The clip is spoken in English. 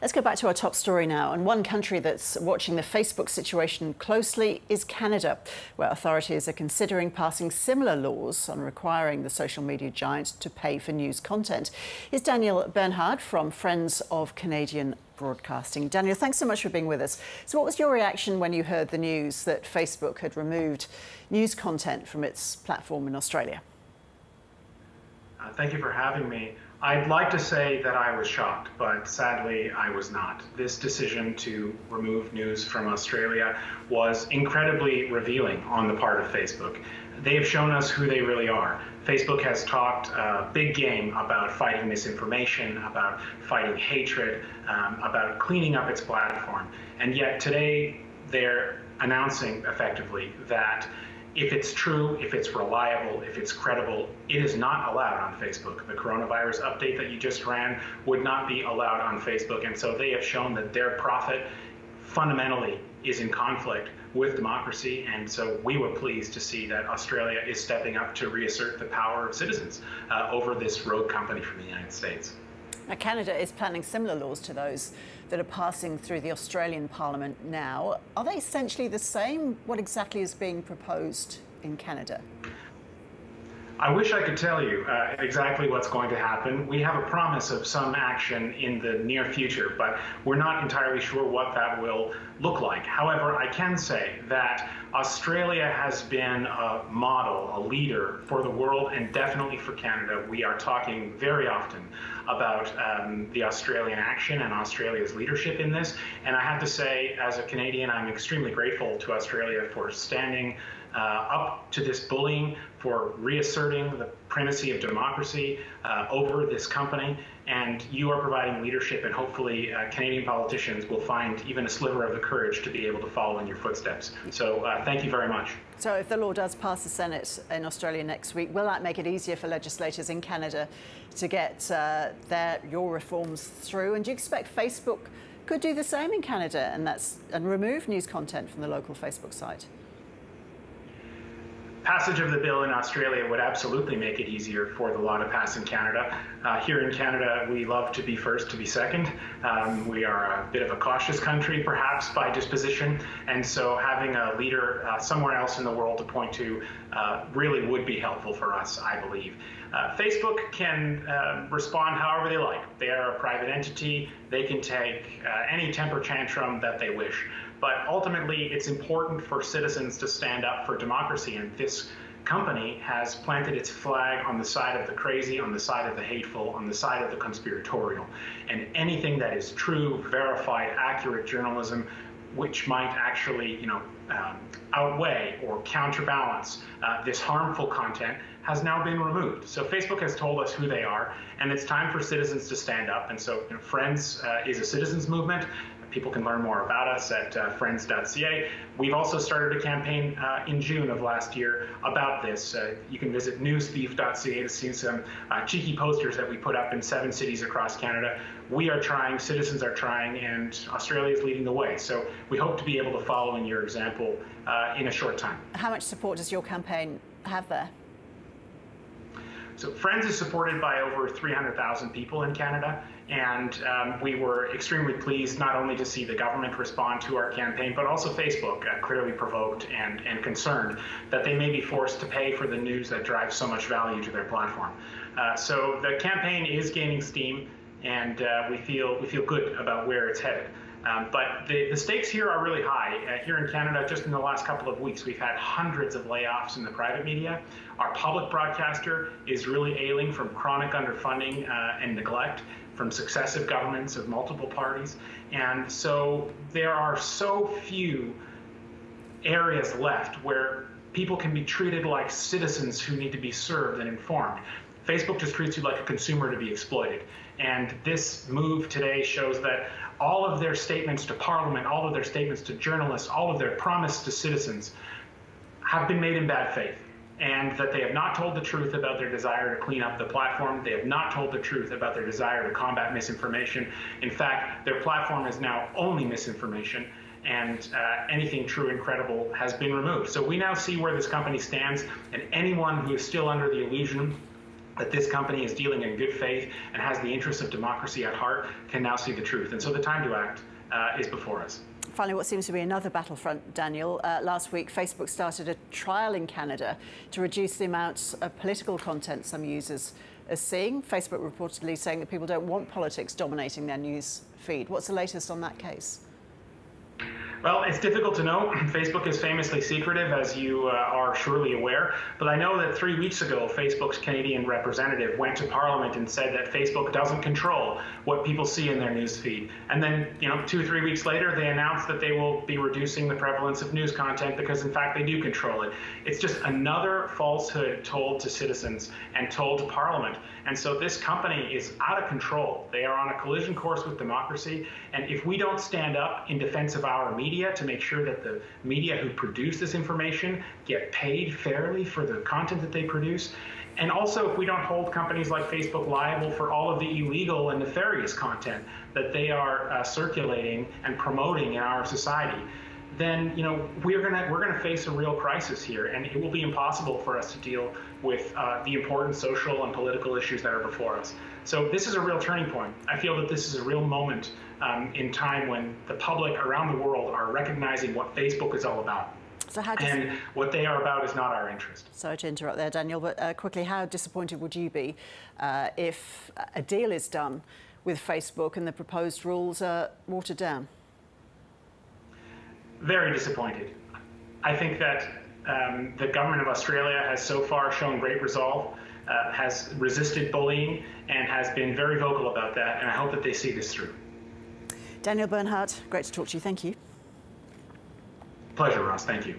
Let's go back to our top story now. And one country that's watching the Facebook situation closely is Canada, where authorities are considering passing similar laws on requiring the social media giant to pay for news content. Here's Daniel Bernhard from Friends of Canadian Broadcasting. Daniel, thanks so much for being with us. So what was your reaction when you heard the news that Facebook had removed news content from its platform in Australia? Thank you for having me. I'd like to say that I was shocked, but sadly I was not. This decision to remove news from Australia was incredibly revealing on the part of Facebook. They have shown us who they really are. Facebook has talked big game about fighting misinformation, about fighting hatred, about cleaning up its platform. And yet today they're announcing effectively that if it's true, if it's reliable, if it's credible, it is not allowed on Facebook. The coronavirus update that you just ran would not be allowed on Facebook. And so they have shown that their profit fundamentally is in conflict with democracy. And so we were pleased to see that Australia is stepping up to reassert the power of citizens over this rogue company from the United States. Now, Canada is planning similar laws to those that are passing through the Australian Parliament now. Are they essentially the same? What exactly is being proposed in Canada? I wish I could tell you exactly what's going to happen. We have a promise of some action in the near future, but we're not entirely sure what that will look like. However, I can say that Australia has been a model, a leader for the world and definitely for Canada. We are talking very often about the Australian action and Australia's leadership in this. And I have to say, as a Canadian, I'm extremely grateful to Australia for standing up to this bullying, for reasserting the primacy of democracy over this company. And you are providing leadership, and hopefully Canadian politicians will find even a sliver of the courage to be able to follow in your footsteps. So thank you very much. So if the law does pass the Senate in Australia next week, will that make it easier for legislators in Canada to get your reforms through? And do you expect Facebook could do the same in Canada and remove news content from the local Facebook site? Passage of the bill in Australia would absolutely make it easier for the law to pass in Canada. Here in Canada, we love to be first, to be second. We are a bit of a cautious country, perhaps, by disposition. And so having a leader somewhere else in the world to point to really would be helpful for us, I believe. Facebook can respond however they like. They are a private entity. They can take any temper tantrum that they wish. But ultimately, it's important for citizens to stand up for democracy. And this company has planted its flag on the side of the crazy, on the side of the hateful, on the side of the conspiratorial. And anything that is true, verified, accurate journalism, which might actually, outweigh or counterbalance this harmful content, has now been removed. So Facebook has told us who they are, and it's time for citizens to stand up. And so Friends is a citizens movement. People can learn more about us at friends.ca. We've also started a campaign in June of last year about this. You can visit newsthief.ca to see some cheeky posters that we put up in 7 cities across Canada. We are trying, citizens are trying, and Australia is leading the way. So we hope to be able to follow in your example in a short time. How much support does your campaign have there? So Friends is supported by over 300,000 people in Canada, and we were extremely pleased not only to see the government respond to our campaign, but also Facebook clearly provoked and concerned that they may be forced to pay for the news that drives so much value to their platform. So the campaign is gaining steam, and we feel good about where it's headed. But the stakes here are really high. Here in Canada, just in the last couple of weeks, we've had hundreds of layoffs in the private media. Our public broadcaster is really ailing from chronic underfunding and neglect from successive governments of multiple parties. And so there are so few areas left where people can be treated like citizens who need to be served and informed. Facebook just treats you like a consumer to be exploited. And this move today shows that all of their statements to Parliament, all of their statements to journalists, all of their promise to citizens have been made in bad faith, and that they have not told the truth about their desire to clean up the platform. They have not told the truth about their desire to combat misinformation. In fact, their platform is now only misinformation, and anything true and credible has been removed. So we now see where this company stands, and anyone who is still under the illusion that this company is dealing in good faith and has the interests of democracy at heart can now see the truth. And so the time to act is before us. Finally, what seems to be another battlefront, Daniel. Last week, Facebook started a trial in Canada to reduce the amount of political content some users are seeing. Facebook reportedly saying that people don't want politics dominating their news feed. What's the latest on that case? Well, it's difficult to know. Facebook is famously secretive, as you are surely aware. But I know that 3 weeks ago, Facebook's Canadian representative went to Parliament and said that Facebook doesn't control what people see in their news feed. And then, 2 or 3 weeks later, they announced that they will be reducing the prevalence of news content because, in fact, they do control it. It's just another falsehood told to citizens and told to Parliament. And so this company is out of control. They are on a collision course with democracy. And if we don't stand up in defense of our media to make sure that the media who produce this information get paid fairly for the content that they produce, and also if we don't hold companies like Facebook liable for all of the illegal and nefarious content that they are circulating and promoting in our society, then we're gonna face a real crisis here, and it will be impossible for us to deal with the important social and political issues that are before us. So this is a real turning point. I feel that this is a real moment in time when the public around the world are recognizing what Facebook is all about. So and what they are about is not our interest. Sorry to interrupt there, Daniel, but quickly, how disappointed would you be if a deal is done with Facebook and the proposed rules are watered down? Very disappointed. I think that the government of Australia has so far shown great resolve, has resisted bullying, and has been very vocal about that, and I hope that they see this through. Daniel Bernhardt, great to talk to you. Thank you. Pleasure, Ross. Thank you.